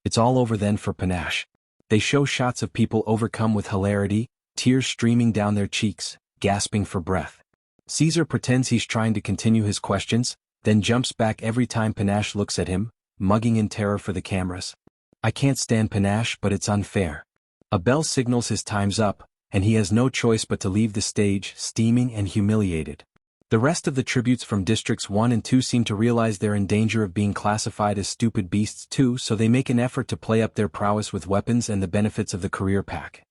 It's all over then for Panache. They show shots of people overcome with hilarity, tears streaming down their cheeks, gasping for breath. Caesar pretends he's trying to continue his questions, then jumps back every time Panache looks at him, mugging in terror for the cameras. I can't stand Panache, but it's unfair. A bell signals his time's up, and he has no choice but to leave the stage, steaming and humiliated. The rest of the tributes from Districts 1 and 2 seem to realize they're in danger of being classified as stupid beasts too, so they make an effort to play up their prowess with weapons and the benefits of the career pack.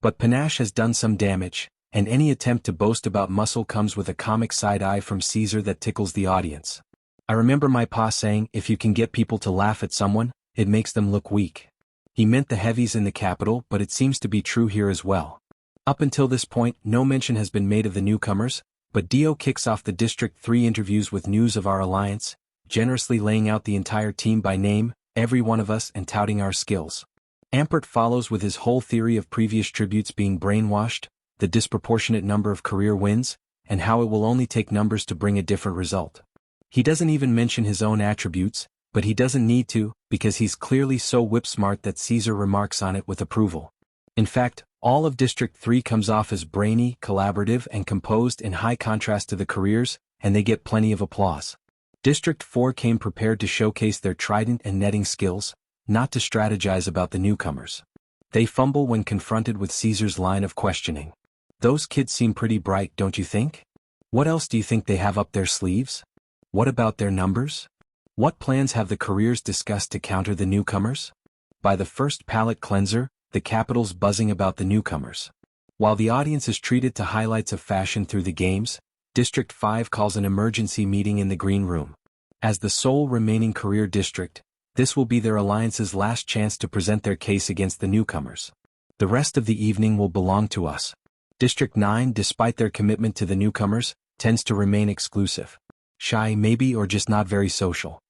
But Panache has done some damage, and any attempt to boast about muscle comes with a comic side-eye from Caesar that tickles the audience. I remember my pa saying, if you can get people to laugh at someone, it makes them look weak. He meant the heavies in the capital, but it seems to be true here as well. Up until this point, no mention has been made of the newcomers, but Dio kicks off the District 3 interviews with news of our alliance, generously laying out the entire team by name, every one of us, and touting our skills. Ampert follows with his whole theory of previous tributes being brainwashed, the disproportionate number of career wins, and how it will only take numbers to bring a different result. He doesn't even mention his own attributes, but he doesn't need to, because he's clearly so whip-smart that Caesar remarks on it with approval. In fact, all of District 3 comes off as brainy, collaborative, and composed in high contrast to the careers, and they get plenty of applause. District 4 came prepared to showcase their trident and netting skills, not to strategize about the newcomers. They fumble when confronted with Caesar's line of questioning. Those kids seem pretty bright, don't you think? What else do you think they have up their sleeves? What about their numbers? What plans have the careers discussed to counter the newcomers? By the first palate cleanser, the capital's buzzing about the newcomers. While the audience is treated to highlights of fashion through the games, District 5 calls an emergency meeting in the green room. As the sole remaining career district, this will be their alliance's last chance to present their case against the newcomers. The rest of the evening will belong to us. District 9, despite their commitment to the newcomers, tends to remain exclusive. Shy maybe, or just not very social.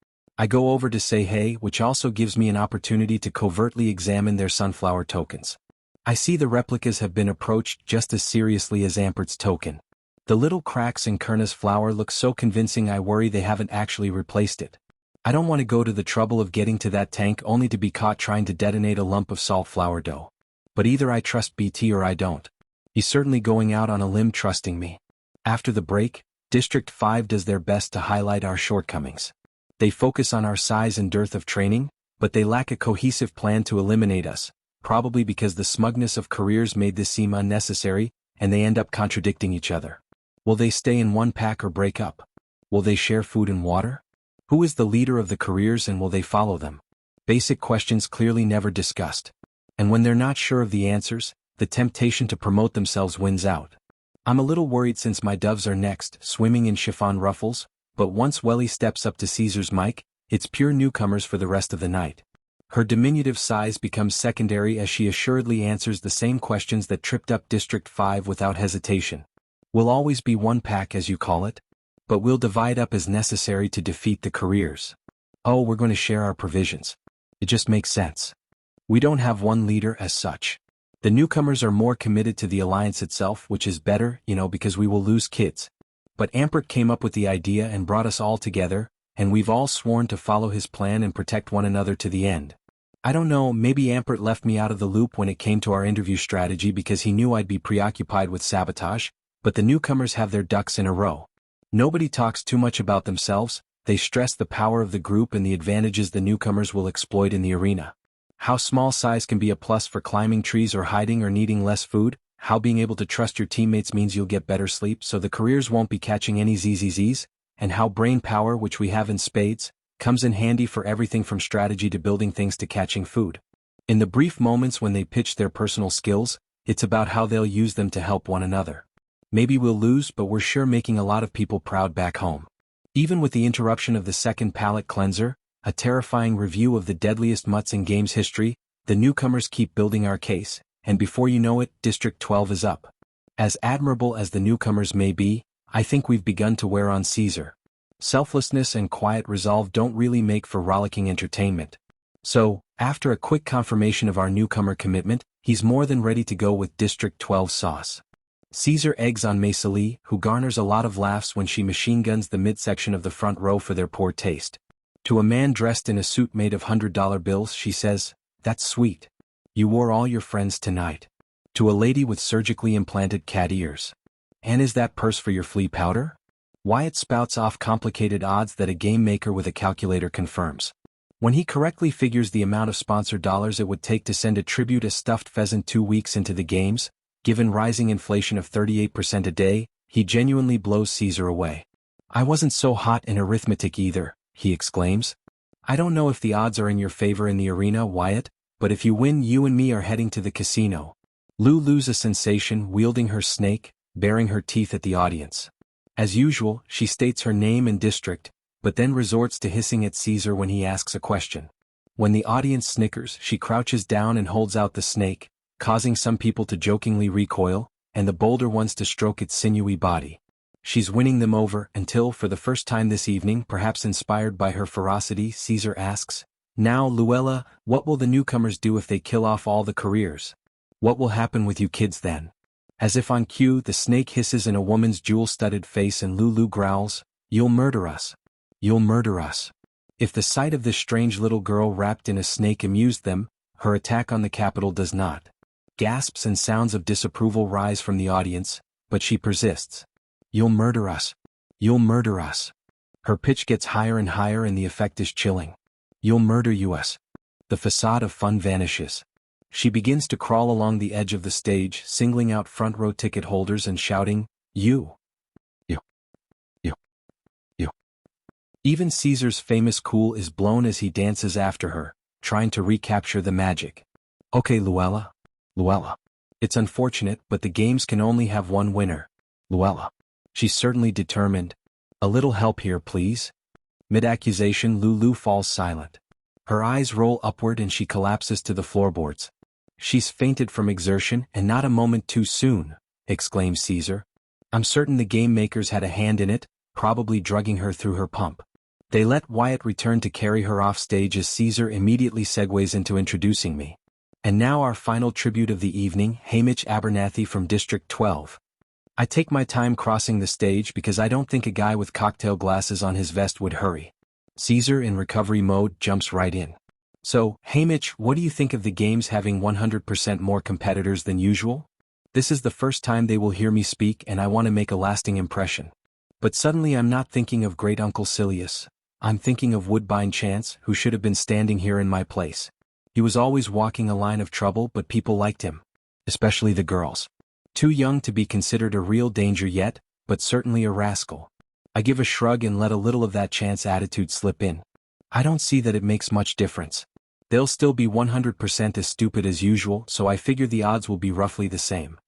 I go over to say hey, which also gives me an opportunity to covertly examine their sunflower tokens. I see the replicas have been approached just as seriously as Ampert's token. The little cracks in Kerna's flower look so convincing I worry they haven't actually replaced it. I don't want to go to the trouble of getting to that tank only to be caught trying to detonate a lump of salt flour dough. But either I trust BT or I don't. He's certainly going out on a limb trusting me. After the break, District 5 does their best to highlight our shortcomings. They focus on our size and dearth of training, but they lack a cohesive plan to eliminate us, probably because the smugness of careers made this seem unnecessary, and they end up contradicting each other. Will they stay in one pack or break up? Will they share food and water? Who is the leader of the careers and will they follow them? Basic questions clearly never discussed. And when they're not sure of the answers, the temptation to promote themselves wins out. I'm a little worried since my doves are next, swimming in chiffon ruffles, but once Welly steps up to Caesar's mic, it's pure newcomers for the rest of the night. Her diminutive size becomes secondary as she assuredly answers the same questions that tripped up District 5 without hesitation. We'll always be one pack as you call it, but we'll divide up as necessary to defeat the careers. Oh, we're going to share our provisions. It just makes sense. We don't have one leader as such. The newcomers are more committed to the alliance itself, which is better, because we will lose kids. But Ampert came up with the idea and brought us all together, and we've all sworn to follow his plan and protect one another to the end. I don't know, maybe Ampert left me out of the loop when it came to our interview strategy because he knew I'd be preoccupied with sabotage, but the newcomers have their ducks in a row. Nobody talks too much about themselves, they stress the power of the group and the advantages the newcomers will exploit in the arena. How small size can be a plus for climbing trees or hiding or needing less food, how being able to trust your teammates means you'll get better sleep so the careers won't be catching any ZZZs, and how brain power, which we have in spades, comes in handy for everything from strategy to building things to catching food. In the brief moments when they pitch their personal skills, it's about how they'll use them to help one another. Maybe we'll lose, but we're sure making a lot of people proud back home. Even with the interruption of the second palate cleanser, a terrifying review of the deadliest mutts in games history, the newcomers keep building our case, and before you know it, District 12 is up. As admirable as the newcomers may be, I think we've begun to wear on Caesar. Selflessness and quiet resolve don't really make for rollicking entertainment. So, after a quick confirmation of our newcomer commitment, he's more than ready to go with District 12 sauce. Caesar eggs on Maisali, who garners a lot of laughs when she machine guns the midsection of the front row for their poor taste. To a man dressed in a suit made of $100 bills, she says, "That's sweet. You wore all your friends tonight." To a lady with surgically implanted cat ears, "And is that purse for your flea powder?" Wyatt spouts off complicated odds that a game maker with a calculator confirms. When he correctly figures the amount of sponsored dollars it would take to send a tribute a stuffed pheasant 2 weeks into the games, given rising inflation of 38% a day, he genuinely blows Caesar away. "I wasn't so hot in arithmetic either," he exclaims. "I don't know if the odds are in your favor in the arena, Wyatt, but if you win, you and me are heading to the casino." Lulu's a sensation, wielding her snake, baring her teeth at the audience. As usual, she states her name and district, but then resorts to hissing at Caesar when he asks a question. When the audience snickers, she crouches down and holds out the snake, causing some people to jokingly recoil, and the bolder ones to stroke its sinewy body. She's winning them over until, for the first time this evening, perhaps inspired by her ferocity, Caesar asks, "Now, Luella, what will the newcomers do if they kill off all the careers? What will happen with you kids then?" As if on cue, the snake hisses in a woman's jewel-studded face and Lulu growls, "You'll murder us. You'll murder us." If the sight of this strange little girl wrapped in a snake amused them, her attack on the Capitol does not. Gasps and sounds of disapproval rise from the audience, but she persists. "You'll murder us. You'll murder us." Her pitch gets higher and higher and the effect is chilling. "You'll murder us." The facade of fun vanishes. She begins to crawl along the edge of the stage, singling out front-row ticket holders and shouting, "You! You! You! You!" Even Caesar's famous cool is blown as he dances after her, trying to recapture the magic. "Okay, Luella. Luella. It's unfortunate, but the games can only have one winner. Luella." She's certainly determined. "A little help here, please." Mid-accusation, Lulu falls silent. Her eyes roll upward and she collapses to the floorboards. "She's fainted from exertion, and not a moment too soon," exclaims Caesar. "I'm certain the game makers had a hand in it, probably drugging her through her pump." They let Wyatt return to carry her off stage as Caesar immediately segues into introducing me. "And now our final tribute of the evening, Haymitch Abernathy from District 12. I take my time crossing the stage because I don't think a guy with cocktail glasses on his vest would hurry." Caesar, in recovery mode, jumps right in. "So, Haymitch, what do you think of the games having 100% more competitors than usual? This is the first time they will hear me speak and I want to make a lasting impression. But suddenly I'm not thinking of great Uncle Silius. I'm thinking of Woodbine Chance, who should have been standing here in my place. He was always walking a line of trouble, but people liked him. Especially the girls. Too young to be considered a real danger yet, but certainly a rascal." I give a shrug and let a little of that Chance attitude slip in. "I don't see that it makes much difference. They'll still be 100% as stupid as usual, so I figure the odds will be roughly the same."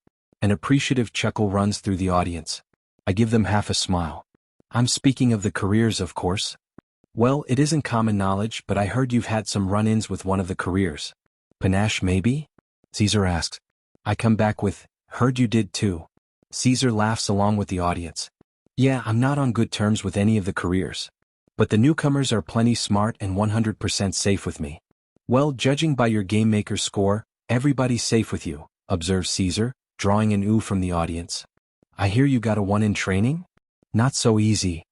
An appreciative chuckle runs through the audience. I give them half a smile. "I'm speaking of the careers, of course." "Well, it isn't common knowledge, but I heard you've had some run-ins with one of the careers." "Panache, maybe?" Caesar asks. I come back with, "Heard you did too." Caesar laughs along with the audience. "Yeah, I'm not on good terms with any of the careers. But the newcomers are plenty smart and 100% safe with me." "Well, judging by your game maker's score, everybody's safe with you," observes Caesar, drawing an ooh from the audience. "I hear you got a 1 in training?" "Not so easy,"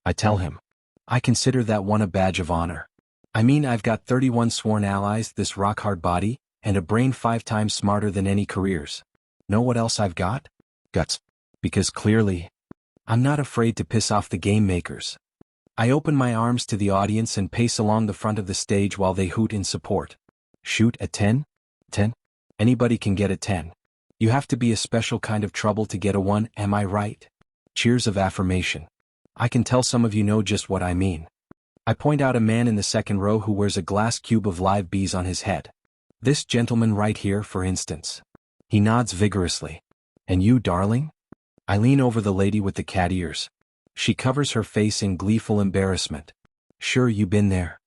I tell him. "I consider that one a badge of honor. I mean, I've got 31 sworn allies, this rock-hard body, and a brain 5 times smarter than any careers. Know what else I've got? Guts. Because clearly, I'm not afraid to piss off the game makers." I open my arms to the audience and pace along the front of the stage while they hoot in support. "Shoot a 10? 10? Anybody can get a 10. You have to be a special kind of trouble to get a 1, am I right?" Cheers of affirmation. I can tell some of you know just what I mean. I point out a man in the second row who wears a glass cube of live bees on his head. "This gentleman right here, for instance." He nods vigorously. "And you, darling?" I lean over the lady with the cat ears. She covers her face in gleeful embarrassment. "Sure, you been there."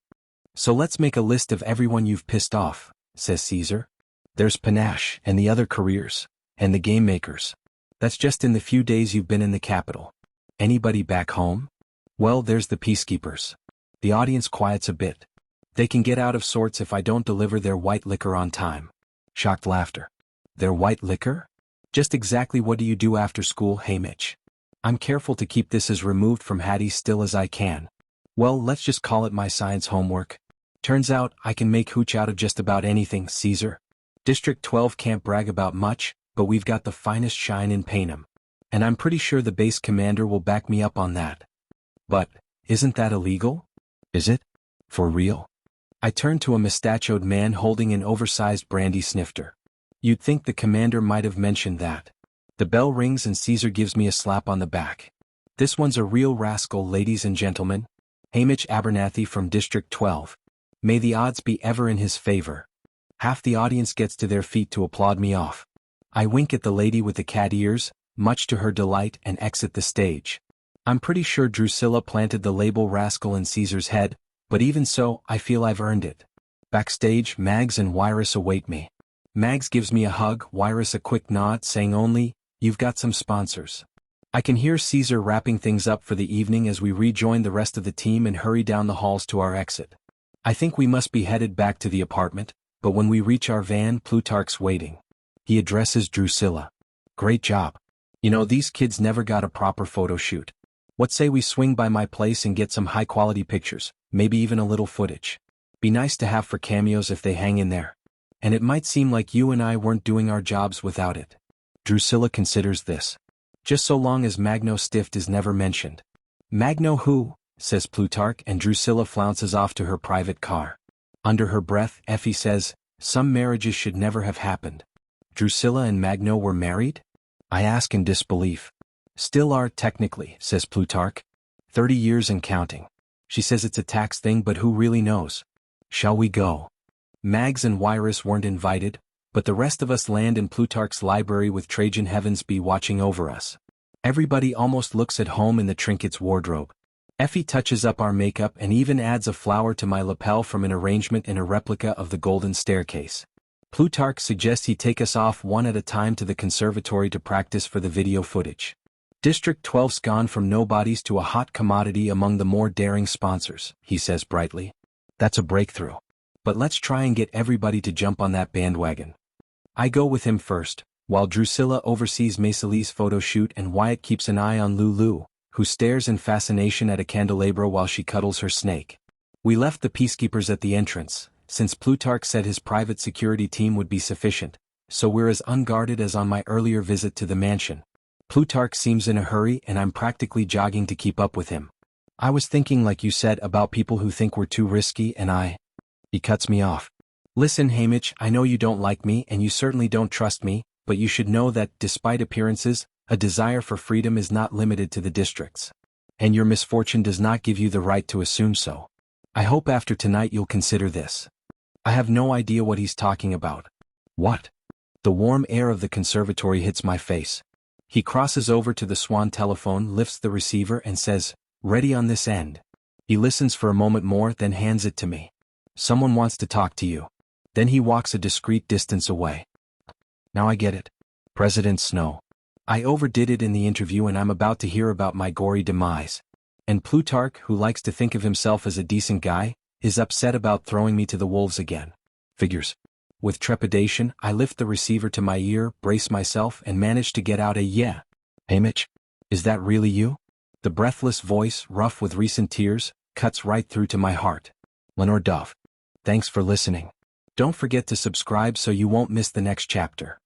"So let's make a list of everyone you've pissed off," says Caesar. "There's Panache, and the other careers, and the game makers. That's just in the few days you've been in the Capitol. Anybody back home? Well, there's the peacekeepers." The audience quiets a bit. "They can get out of sorts if I don't deliver their white liquor on time." Shocked laughter. "Their white liquor? Just exactly what do you do after school, Haymitch?" I'm careful to keep this as removed from Hattie still as I can. Well, let's just call it my science homework. Turns out, I can make hooch out of just about anything, Caesar. District 12 can't brag about much, but we've got the finest shine in Panem. And I'm pretty sure the base commander will back me up on that. But, isn't that illegal? Is it? For real? I turned to a mustachioed man holding an oversized brandy snifter. You'd think the commander might have mentioned that. The bell rings and Caesar gives me a slap on the back. This one's a real rascal, ladies and gentlemen. Haymitch Abernathy from District 12. May the odds be ever in his favor. Half the audience gets to their feet to applaud me off. I wink at the lady with the cat ears, much to her delight, and exit the stage. I'm pretty sure Drusilla planted the label rascal in Caesar's head, but even so, I feel I've earned it. Backstage, Mags and Wyrus await me. Mags gives me a hug, Wyrus a quick nod, saying only, "You've got some sponsors." I can hear Caesar wrapping things up for the evening as we rejoin the rest of the team and hurry down the halls to our exit. I think we must be headed back to the apartment, but when we reach our van, Plutarch's waiting. He addresses Drusilla. "Great job. You know, these kids never got a proper photo shoot. What say we swing by my place and get some high-quality pictures, maybe even a little footage? Be nice to have for cameos if they hang in there. And it might seem like you and I weren't doing our jobs without it." Drusilla considers this. "Just so long as Magno Stift is never mentioned." "Magno who?" says Plutarch, and Drusilla flounces off to her private car. Under her breath, Effie says, "Some marriages should never have happened." Drusilla and Magno were married? I ask in disbelief. "Still are, technically," says Plutarch. 30 years and counting. She says it's a tax thing, but who really knows? Shall we go? Mags and Wyrus weren't invited, but the rest of us land in Plutarch's library with Trajan Heavensby watching over us. Everybody almost looks at home in the trinkets wardrobe. Effie touches up our makeup and even adds a flower to my lapel from an arrangement in a replica of the golden staircase. Plutarch suggests he take us off one at a time to the conservatory to practice for the video footage. District 12's gone from nobodies to a hot commodity among the more daring sponsors, he says brightly. That's a breakthrough. But let's try and get everybody to jump on that bandwagon. I go with him first, while Drusilla oversees Maiseli's photo shoot and Wyatt keeps an eye on Lulu, who stares in fascination at a candelabra while she cuddles her snake. We left the peacekeepers at the entrance, since Plutarch said his private security team would be sufficient, so we're as unguarded as on my earlier visit to the mansion. Plutarch seems in a hurry and I'm practically jogging to keep up with him. I was thinking, like you said, about people who think we're too risky and He cuts me off. "Listen, Haymitch, I know you don't like me and you certainly don't trust me, but you should know that, despite appearances, a desire for freedom is not limited to the districts. And your misfortune does not give you the right to assume so. I hope after tonight you'll consider this." I have no idea what he's talking about. What? The warm air of the conservatory hits my face. He crosses over to the Swan telephone, lifts the receiver and says, "Ready on this end." He listens for a moment more, then hands it to me. "Someone wants to talk to you." Then he walks a discreet distance away. Now I get it. President Snow. I overdid it in the interview and I'm about to hear about my gory demise. And Plutarch, who likes to think of himself as a decent guy, is upset about throwing me to the wolves again. Figures. With trepidation, I lift the receiver to my ear, brace myself, and manage to get out a "Yeah." "Haymitch? Is that really you?" The breathless voice, rough with recent tears, cuts right through to my heart. "Lenore Dove. Thanks for listening. Don't forget to subscribe so you won't miss the next chapter."